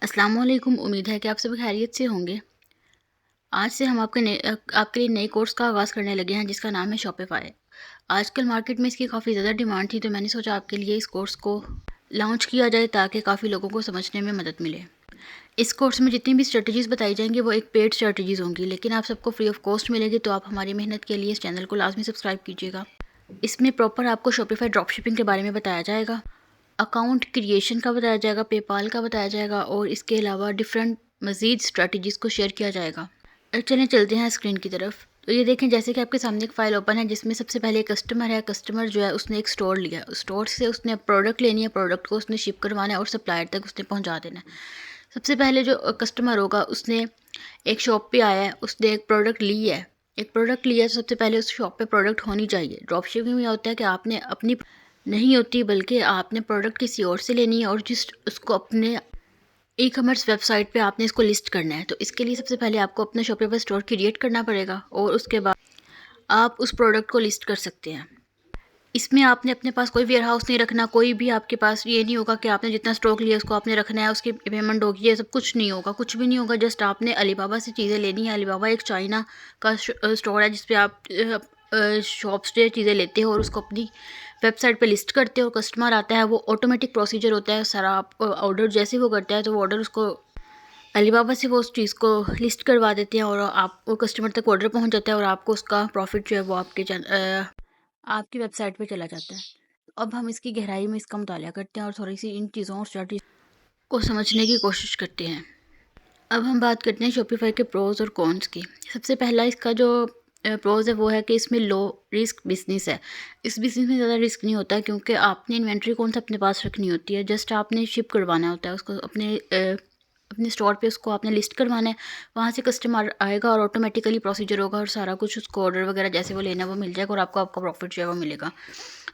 अस्सलाम वालेकुम। उम्मीद है कि आप सभी खैरियत से होंगे। आज से हम आपके लिए नए कोर्स का आगाज़ करने लगे हैं जिसका नाम है शॉपिफ़ाई। आजकल मार्केट में इसकी काफ़ी ज़्यादा डिमांड थी, तो मैंने सोचा आपके लिए इस कोर्स को लॉन्च किया जाए ताकि काफ़ी लोगों को समझने में मदद मिले। इस कोर्स में जितनी भी स्ट्रेटजीज़ बताई जाएंगी वो एक पेड स्ट्रेटजीज़ होंगी, लेकिन आप सबको फ्री ऑफ कॉस्ट मिलेगी। तो आप हमारी मेहनत के लिए इस चैनल को लाजमी सब्सक्राइब कीजिएगा। इसमें प्रॉपर आपको शॉपिफ़ाई ड्रॉपशिपिंग के बारे में बताया जाएगा, अकाउंट क्रिएशन का बताया जाएगा, पेपाल का बताया जाएगा और इसके अलावा डिफरेंट मज़ीद स्ट्रेटजीज़ को शेयर किया जाएगा। चलें चलते हैं स्क्रीन की तरफ। तो ये देखें, जैसे कि आपके सामने एक फ़ाइल ओपन है जिसमें सबसे पहले एक कस्टमर है। कस्टमर जो है उसने एक स्टोर लिया, उस स्टोर से उसने प्रोडक्ट लेनी है, प्रोडक्ट को उसने शिप करवाना है और सप्लायर तक उसने पहुंचा देना है। सबसे पहले जो कस्टमर होगा उसने एक शॉप पे आया है, उसने एक प्रोडक्ट ली है। एक प्रोडक्ट लिया तो सबसे पहले उस शॉप पे प्रोडक्ट होनी चाहिए। ड्रॉप शिपिंग में होता है कि आपने अपनी नहीं होती, बल्कि आपने प्रोडक्ट किसी और से लेनी है और जिस उसको अपने ई कॉमर्स वेबसाइट पे आपने इसको लिस्ट करना है। तो इसके लिए सबसे पहले आपको अपना शॉपिफाई स्टोर क्रिएट करना पड़ेगा और उसके बाद आप उस प्रोडक्ट को लिस्ट कर सकते हैं। इसमें आपने अपने पास कोई वेयर हाउस नहीं रखना, कोई भी आपके पास ये नहीं होगा कि आपने जितना स्टॉक लिया उसको आपने रखना है, उसकी पेमेंट होगी, ये सब कुछ नहीं होगा, कुछ भी नहीं होगा। जस्ट आपने अलीबाबा से चीज़ें लेनी है। अलीबाबा एक चाइना का स्टोर है जिस पे आप शॉप से चीज़ें लेते हो और उसको अपनी वेबसाइट पे लिस्ट करते हो। कस्टमर आता है, वो ऑटोमेटिक प्रोसीजर होता है सारा। आप ऑर्डर जैसे वो करता है तो वो ऑर्डर उसको अलीबाबा से वो उस चीज़ को लिस्ट करवा देते हैं और आप वो कस्टमर तक ऑर्डर पहुंच जाता है और आपको उसका प्रॉफिट जो है वो आपकी वेबसाइट पे चला जाता है। तो अब हम इसकी गहराई में इसका मुताला करते हैं और थोड़ी सी इन चीज़ों और स्ट्रेटजी को समझने की कोशिश करते हैं। अब हम बात करते हैं शॉपिफाई के प्रोज और कॉन्स की। सबसे पहला इसका जो प्रोज है वो है कि इसमें लो रिस्क बिजनेस है। इस बिज़नेस में ज़्यादा रिस्क नहीं होता क्योंकि आपने इन्वेंट्री कौन सा अपने पास रखनी होती है, जस्ट आपने शिप करवाना होता है उसको अपने स्टोर पे, उसको आपने लिस्ट करवाना है। वहाँ से कस्टमर आएगा और ऑटोमेटिकली प्रोसीजर होगा और सारा कुछ उसको ऑर्डर वगैरह जैसे वो लेना है वो मिल जाएगा और आपको आपका प्रॉफिट जो है वो मिलेगा।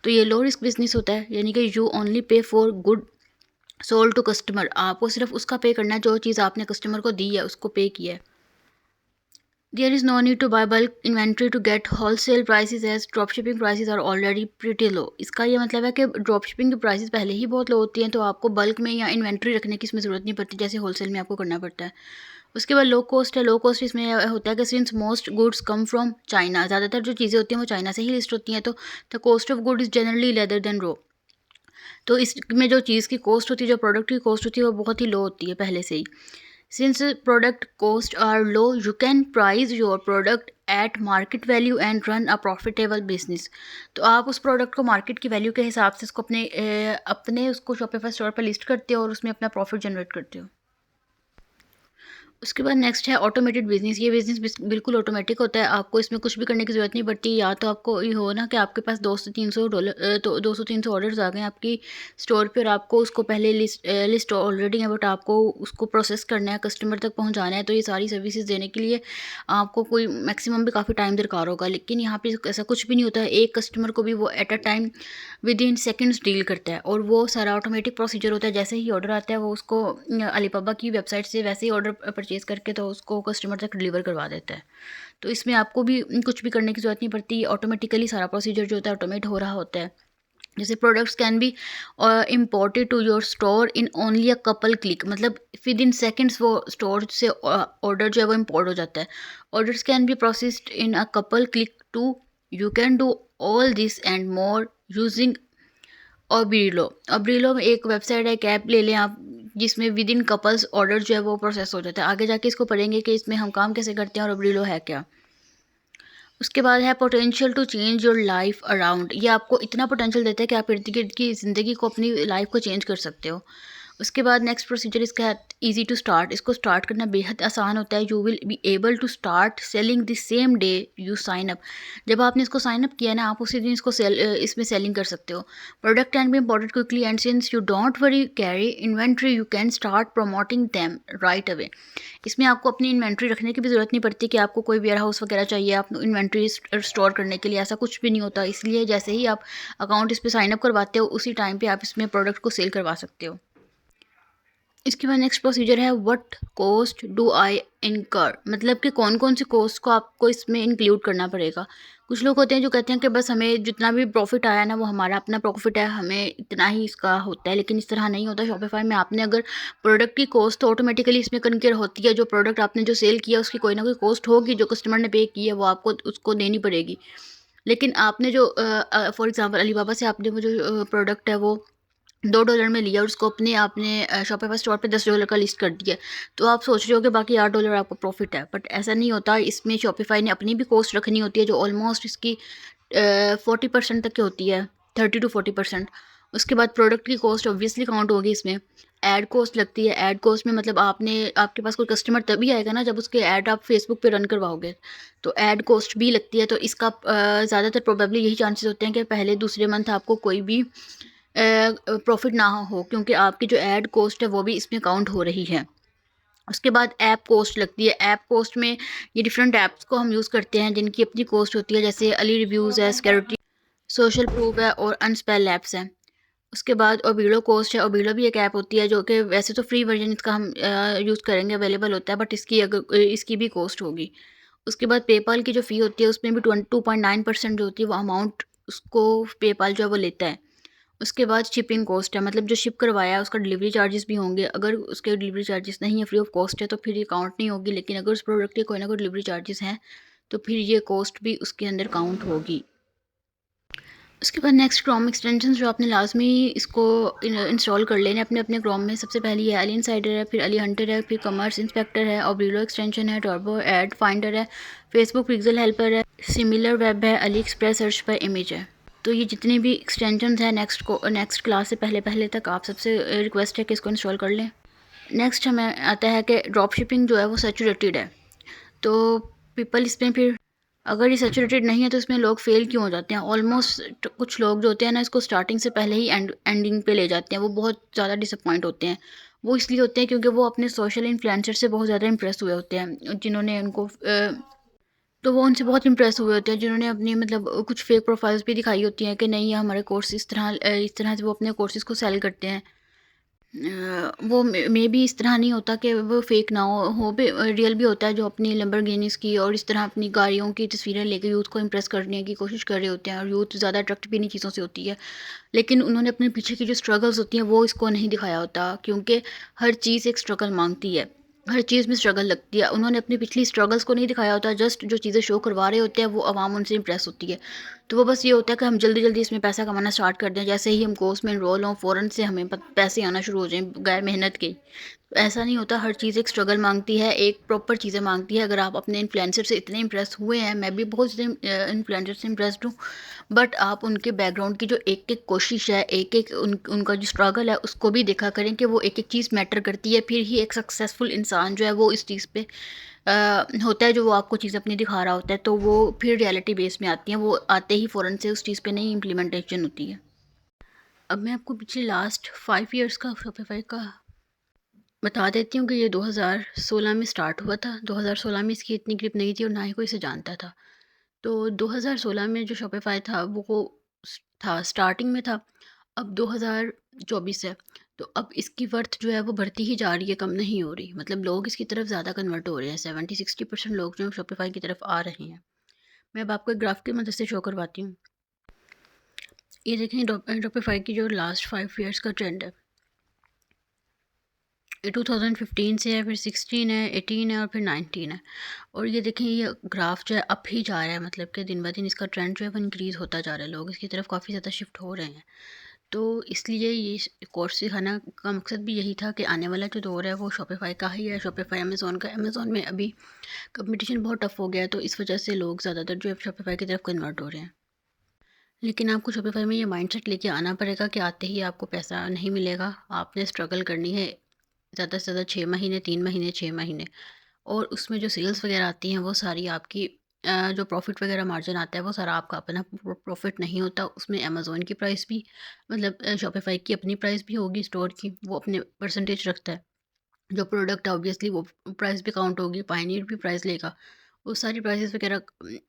तो ये लो रिस्क बिजनेस होता है, यानी कि you only pay for good sold to customer. आपको सिर्फ उसका पे करना है जो चीज़ आपने कस्टमर को दी है, उसको पे किया है। There is no need to buy bulk inventory to get wholesale prices as drop shipping prices are already pretty low. इसका ये मतलब है कि ड्रॉप शिपिंग की प्राइसेस पहले ही बहुत लो होती हैं, तो आपको बल्क में या इन्वेंट्री रखने की इसमें ज़रूरत नहीं पड़ती जैसे होलसेल में आपको करना पड़ता है। उसके बाद लो कॉस्ट है। लो कॉस्ट इसमें होता है कि since most goods come from China, ज़्यादातर जो चीज़ें होती हैं वो चाइना से ही लिस्ट होती हैं, तो the cost of good is generally leather than row. तो इसमें जो चीज़ की कॉस्ट होती है, जो प्रोडक्ट की कॉस्ट होती है वो बहुत ही लो होती है पहले से ही। Since product cost are low you can price your product at market value and run a profitable business. तो आप उस प्रोडक्ट को मार्केट की वैल्यू के हिसाब से उसको अपने उसको शॉपिफाई स्टोर पर लिस्ट करते हो और उसमें अपना प्रॉफिट जनरेट करते हो। उसके बाद नेक्स्ट है ऑटोमेटेड बिजनेस। ये बिजनेस बिल्कुल ऑटोमेटिक होता है, आपको इसमें कुछ भी करने की ज़रूरत नहीं पड़ती। या तो आपको ये हो ना कि आपके पास $200 से $300 तो 200-300 ऑर्डर्स आ गए आपकी स्टोर पे और आपको उसको पहले लिस्ट ऑलरेडी है, बट आपको उसको प्रोसेस करना है, कस्टमर तक पहुंचाना है। तो ये सारी सर्विसेज देने के लिए आपको कोई मैक्सिमम भी काफ़ी टाइम दरकार होगा, लेकिन यहाँ पे ऐसा कुछ भी नहीं होता है। एक कस्टमर को भी वो at a time with in seconds deal करता है और वो सारा ऑटोमेटिक प्रोसीजर होता है। जैसे ही ऑर्डर आता है वो उसको अलीबाबा की वेबसाइट से वैसे ही ऑर्डर परचेज़ करके तो उसको कस्टमर तक डिलीवर करवा देता है। तो इसमें आपको भी कुछ भी करने की ज़रूरत नहीं पड़ती, ऑटोमेटिकली सारा प्रोसीजर जो होता है ऑटोमेट हो रहा होता है। जैसे products can be imported to your store in only a couple click, मतलब विद इन सेकेंड्स वो स्टोर से ऑर्डर जो है वो इम्पोर्ट हो जाता है। Orders can be processed in a couple click too. You can do all this and more using Oberlo. Oberlo में एक वेबसाइट है, एक ऐप ले लें आप, जिसमें विद इन कपल्स ऑर्डर जो है वो प्रोसेस हो जाता है। आगे जाके इसको पढ़ेंगे कि इसमें हम काम कैसे करते हैं और ओब्रीलो है क्या। उसके बाद है potential to change your life around. ये आपको इतना पोटेंशियल देता है कि आप इर्द गिर्द की ज़िंदगी को, अपनी लाइफ को चेंज कर सकते हो। उसके बाद नेक्स्ट प्रोसीजर इसका है ईजी टू स्टार्ट। इसको स्टार्ट करना बेहद आसान होता है। You will be able to start selling the same day you sign up. जब आपने इसको साइन अप किया ना, आप उसी दिन इसको इसमें सेलिंग कर सकते हो। Product can be imported quickly and since you don't worry carry inventory you can start promoting them right away. इसमें आपको अपनी इन्वेंट्री रखने की भी ज़रूरत नहीं पड़ती कि आपको कोई वेयर हाउस वगैरह चाहिए आप इन्वेंट्री स्टोर करने के लिए, ऐसा कुछ भी नहीं होता। इसलिए जैसे ही आप अकाउंट इस पर साइनअप करवाते हो उसी टाइम पे आप इसमें प्रोडक्ट को सेल करवा सकते हो। इसके बाद नेक्स्ट प्रोसीजर है व्हाट कॉस्ट डू आई इनकर, मतलब कि कौन कौन सी कॉस्ट को आपको इसमें इंक्लूड करना पड़ेगा। कुछ लोग होते हैं जो कहते हैं कि बस हमें जितना भी प्रॉफिट आया ना वो हमारा अपना प्रॉफिट है, हमें इतना ही इसका होता है, लेकिन इस तरह नहीं होता। शॉपिफाई में आपने अगर प्रोडक्ट की कॉस्ट तो ऑटोमेटिकली इसमें कन्कर होती है, जो प्रोडक्ट आपने जो सेल किया उसकी कोई ना कोई कॉस्ट होगी, जो कस्टमर ने पे की है वो आपको उसको देनी पड़ेगी। लेकिन आपने जो फॉर एग्जांपल अलीबाबा से आपने वो जो प्रोडक्ट है वो $2 में लिया और उसको अपने आपने शॉपिफाई स्टोर पे $10 का लिस्ट कर दिया, तो आप सोच रहे हो कि बाकी $8 आपका प्रॉफिट है, बट ऐसा नहीं होता। इसमें शॉपिफाई ने अपनी भी कॉस्ट रखनी होती है जो ऑलमोस्ट इसकी 40% तक की होती है, 30 to 40%। उसके बाद प्रोडक्ट की कॉस्ट ऑब्वियसली काउंट होगी इसमें। ऐड कॉस्ट लगती है, ऐड कॉस्ट में मतलब आपने आपके पास कोई कस्टमर तभी आएगा ना जब उसके ऐड आप फेसबुक पे रन करवाओगे, तो ऐड कॉस्ट भी लगती है। तो इसका ज़्यादातर प्रोबेबली यही चांसेस होते हैं कि पहले दूसरे मंथ आपको कोई भी प्रॉफिट ना हो, क्योंकि आपकी जो ऐड कॉस्ट है वो भी इसमें काउंट हो रही है। उसके बाद ऐप कॉस्ट लगती है। ऐप कॉस्ट में ये डिफरेंट ऐप्स को हम यूज़ करते हैं जिनकी अपनी कॉस्ट होती है, जैसे अली रिव्यूज़ है, सिक्योरिटी, सोशल प्रूफ है और अनस्पेल ऐप्स हैं। उसके बाद ओबीडो कॉस्ट है। ओबीडो भी एक ऐप होती है जो कि वैसे तो फ्री वर्जन इसका हम यूज़ करेंगे, अवेलेबल होता है, बट इसकी अगर इसकी भी कॉस्ट होगी। उसके बाद पेपाल की जो फ़ी होती है उसमें भी 2.9% जो होती है वो अमाउंट उसको पेपाल जो है वो लेता है। उसके बाद शिपिंग कॉस्ट है, मतलब जो शिप करवाया है उसका डिलीवरी चार्जेस भी होंगे। अगर उसके डिलीवरी चार्जेस नहीं है, फ्री ऑफ कॉस्ट है, तो फिर ये काउंट नहीं होगी, लेकिन अगर उस प्रोडक्ट के कोई ना कोई डिलीवरी चार्जेस हैं तो फिर ये कॉस्ट भी उसके अंदर काउंट होगी। उसके बाद नेक्स्ट क्रोम एक्सटेंशन जो आपने लाजमी इसको इंस्टॉल कर लेने अपने अपने क्रोम में। सबसे पहले ये अली इनसाइडर है, फिर अली हंटर है, फिर कमर्स इंस्पेक्टर है, और ब्रीलो एक्सटेंशन है, टर्बो एड फाइंडर है, फेसबुक पिक्सल हेल्पर है, सिमिलर वेब है, अली एक्सप्रेस सर्च पर इमेज है। तो ये जितने भी एक्सटेंशन हैं नेक्स्ट क्लास से पहले पहले तक आप सबसे रिक्वेस्ट है कि इसको इंस्टॉल कर लें। नेक्स्ट हमें आता है कि ड्रॉप शिपिंग जो है वो सैचुरेटेड है, तो पीपल इसमें फिर अगर ये सैचुरेटेड नहीं है तो इसमें लोग फेल क्यों हो जाते हैं। ऑलमोस्ट कुछ लोग जो होते हैं ना इसको स्टार्टिंग से पहले ही एंडिंग पे ले जाते हैं, वो बहुत ज़्यादा डिसअपॉइंट होते हैं। वो इसलिए होते हैं क्योंकि वो अपने सोशल इन्फ्लुएंसर से बहुत ज़्यादा इंप्रेस हुए होते हैं, जिन्होंने उनको तो वो उनसे बहुत इंप्रेस हुए होते हैं, जिन्होंने अपनी मतलब कुछ फेक प्रोफाइल्स भी दिखाई होती हैं कि नहीं ये हमारे कोर्स इस तरह से वो अपने कोर्सेज़ को सेल करते हैं। वो मे बी इस तरह नहीं होता कि वो फेक ना हो भी रियल भी होता है, जो अपनी लैम्बोर्गिनीज़ की और इस तरह अपनी गाड़ियों की तस्वीरें लेकर यूथ को इंप्रेस करने की कोशिश कर रहे होते हैं, और यूथ ज़्यादा अट्रैक्ट भी इन्हीं चीज़ों से होती है। लेकिन उन्होंने अपने पीछे की जो स्ट्रगल्स होती हैं वो इसको नहीं दिखाया होता, क्योंकि हर चीज़ एक स्ट्रगल मांगती है, हर चीज़ में स्ट्रगल लगती है। उन्होंने अपनी पिछली स्ट्रगल्स को नहीं दिखाया होता, जस्ट जो चीज़ें शो करवा रहे होते हैं वो आवाम उनसे इंप्रेस होती है। तो वो बस ये होता है कि हम जल्दी जल्दी इसमें पैसा कमाना स्टार्ट कर दें, जैसे ही हम कोर्स में इनरोल हों फ़ौरन से हमें पैसे आना शुरू हो जाएं बगैर मेहनत के। ऐसा नहीं होता, हर चीज़ एक स्ट्रगल मांगती है, एक प्रॉपर चीज़ें मांगती है। अगर आप अपने इन्फ्लुएंसर से इतने इंप्रेस हुए हैं, मैं भी बहुत से इन्फ्लुएंसर से इंप्रेस्ड हूँ, बट आप उनके बैकग्राउंड की जो एक एक कोशिश है, एक एक उनका जो स्ट्रगल है उसको भी देखा करें कि वो एक एक चीज़ मैटर करती है। फिर ही एक सक्सेसफुल इंसान जो है वो इस चीज़ पे होता है, जो वो आपको चीज़ अपनी दिखा रहा होता है, तो वो फिर रियलिटी बेस में आती हैं, वो आते ही फ़ौरन से उस चीज़ पे नहीं इम्प्लीमेंटेशन होती है। अब मैं आपको पिछले लास्ट 5 ईयर्स का शॉपिफाई का बता देती हूँ कि ये 2016 में स्टार्ट हुआ था। 2016 में इसकी इतनी ग्रिप नहीं थी और ना ही कोई इसे जानता था। तो 2016 में जो शॉपिफाई था वो था स्टार्टिंग में था। अब 2024 है, तो अब इसकी वर्थ जो है वो बढ़ती ही जा रही है, कम नहीं हो रही। मतलब लोग इसकी तरफ ज़्यादा कन्वर्ट हो रहे हैं, 70-60% लोग जो हैं शॉपिफाई की तरफ आ रहे हैं। मैं अब आपको एक ग्राफ की मदद से शो करवाती हूँ। ये देखें शॉपिफाई की जो लास्ट 5 ईयर्स का ट्रेंड है। ये 2015 से है, फिर 16 है, 18 है और फिर 19 है। और ये देखें ये ग्राफ जो है अप ही जा रहा है, मतलब कि दिन ब दिन इसका ट्रेंड जो है वो इंक्रीज़ होता जा रहा है, लोग इसकी तरफ काफ़ी ज़्यादा शिफ्ट हो रहे हैं। तो इसलिए ये कोर्स सिखाना का मकसद भी यही था कि आने वाला जो दौर है वो शॉपिफाई का ही है, शॉपिफाई अमेज़ॉन का। अमेज़ॉन में अभी कंपटीशन बहुत टफ हो गया है, तो इस वजह से लोग ज़्यादातर जो है शॉपिफाई की तरफ कन्वर्ट हो रहे हैं। लेकिन आपको शॉपिफाई में ये माइंडसेट लेके आना पड़ेगा कि आते ही आपको पैसा नहीं मिलेगा, आपने स्ट्रगल करनी है ज़्यादा से ज़्यादा 6 महीने, 3 महीने, 6 महीने। और उसमें जो सेल्स वगैरह आती हैं वो सारी आपकी जो प्रॉफिट वगैरह मार्जिन आता है वो सारा आपका अपना प्रॉफिट नहीं होता। उसमें अमेज़ॉन की प्राइस भी, मतलब शॉपिफाई की अपनी प्राइस भी होगी स्टोर की, वो अपने परसेंटेज रखता है। जो प्रोडक्ट है ऑब्वियसली वो प्राइस भी काउंट होगी, पायनियर भी प्राइस लेगा। वो सारी प्राइसेस वगैरह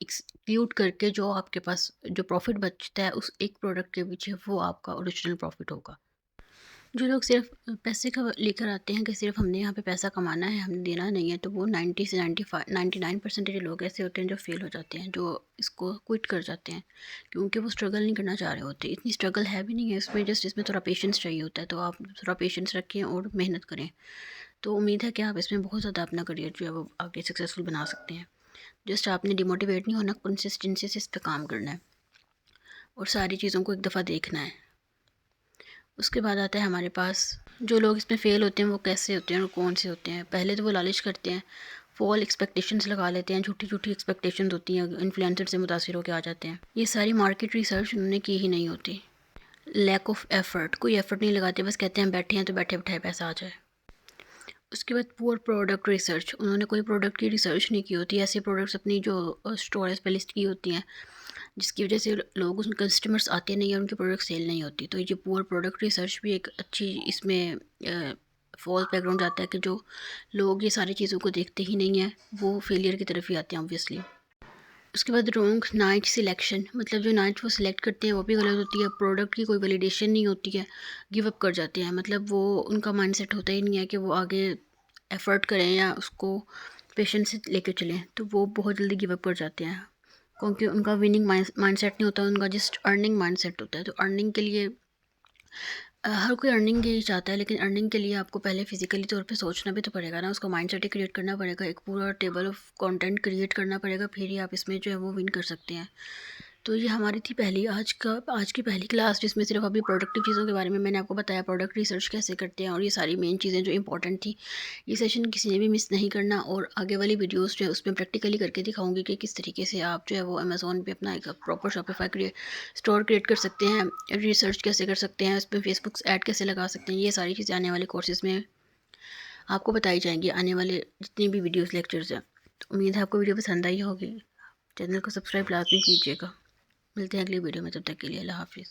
एक्सक्लूड करके जो आपके पास जो प्रॉफिट बचता है उस एक प्रोडक्ट के पीछे, वो आपका ओरिजिनल प्रॉफिट होगा। जो लोग सिर्फ पैसे का लेकर आते हैं कि सिर्फ हमने यहाँ पे पैसा कमाना है, हमने देना नहीं है, तो वो 90 से 99% लोग ऐसे होते हैं जो फेल हो जाते हैं, जो इसको क्विट कर जाते हैं क्योंकि वो स्ट्रगल नहीं करना चाह रहे होते। इतनी स्ट्रगल है भी नहीं है इसमें, जस्ट इसमें थोड़ा पेशेंस चाहिए होता है। तो आप थोड़ा पेशेंस रखें और मेहनत करें, तो उम्मीद है कि आप इसमें बहुत ज़्यादा अपना करियर जो है वो आगे सक्सेसफुल बना सकते हैं। जस्ट आपने डिमोटिवेट नहीं होना, कंसिस्टेंसी से इस पर काम करना है और सारी चीज़ों को एक दफ़ा देखना है। उसके बाद आता है हमारे पास जो लोग इसमें फ़ेल होते हैं वो कैसे होते हैं और कौन से होते हैं। पहले तो वो लालच करते हैं, फॉल एक्सपेक्टेशंस लगा लेते हैं, झूठी झूठी एक्सपेक्टेशंस होती हैं, इन्फ्लुएंसर से मुतासिर होकर आ जाते हैं। ये सारी मार्केट रिसर्च उन्होंने की ही नहीं होती। लैक ऑफ एफर्ट, कोई एफर्ट नहीं लगाते, बस कहते हैं बैठे हैं तो बैठे बैठाए पैसा आ जाए। उसके बाद पुअर प्रोडक्ट रिसर्च, उन्होंने कोई प्रोडक्ट की रिसर्च नहीं की होती। ऐसे प्रोडक्ट्स अपनी जो स्टोरेज पे लिस्ट की होती हैं जिसकी वजह से लोग उन कस्टमर्स आते नहीं हैं, उनकी प्रोडक्ट सेल नहीं होती। तो ये पुअर प्रोडक्ट रिसर्च भी एक अच्छी इसमें फॉल्स बैकग्राउंड आता है कि जो लोग ये सारी चीज़ों को देखते ही नहीं हैं वो फेलियर की तरफ ही आते हैं ऑब्वियसली। उसके बाद रॉन्ग नाइट सिलेक्शन, मतलब जो नाइट वो सिलेक्ट करते हैं वो भी गलत होती है। प्रोडक्ट की कोई वैलिडेशन नहीं होती है, गिव अप कर जाते हैं। मतलब वो उनका माइंडसेट होता ही नहीं है कि वो आगे एफ़र्ट करें या उसको पेशेंस से लेके चलें, तो वो बहुत जल्दी गिव अप कर जाते हैं क्योंकि उनका विनिंग माइंडसेट नहीं होता, उनका जस्ट अर्निंग माइंडसेट होता है। तो अर्निंग के लिए हर कोई अर्निंग ही चाहता है, लेकिन अर्निंग के लिए आपको पहले फिजिकली तौर पे सोचना भी तो पड़ेगा ना, उसका माइंडसेट ही क्रिएट करना पड़ेगा, एक पूरा टेबल ऑफ कंटेंट क्रिएट करना पड़ेगा, फिर ही आप इसमें जो है वो विन कर सकते हैं। तो ये हमारी थी पहली आज की पहली क्लास, जिसमें सिर्फ अभी प्रोडक्टिव चीज़ों के बारे में मैंने आपको बताया, प्रोडक्ट रिसर्च कैसे करते हैं और ये सारी मेन चीज़ें जो इंपॉर्टेंट थी। ये सेशन किसी ने भी मिस नहीं करना, और आगे वाली वीडियोस जो है उसमें प्रैक्टिकली करके दिखाऊंगी कि किस तरीके से आप जो है वो अमेज़ोन पे अपना एक प्रॉपर शॉपिफाई स्टोर क्रिएट कर सकते हैं, रिसर्च कैसे कर सकते हैं, इसमें फेसबुक ऐड कैसे लगा सकते हैं। ये सारी चीज़ें आने वाले कोर्सेज़ में आपको बताई जाएंगी, आने वाले जितनी भी वीडियोज़ लेक्चर्स हैं। तो उम्मीद है आपको वीडियो पसंद आई होगी। चैनल को सब्सक्राइब लाजमी कीजिएगा। मिलते हैं अगली वीडियो में, तब तक के लिए अल्लाह हाफिज़।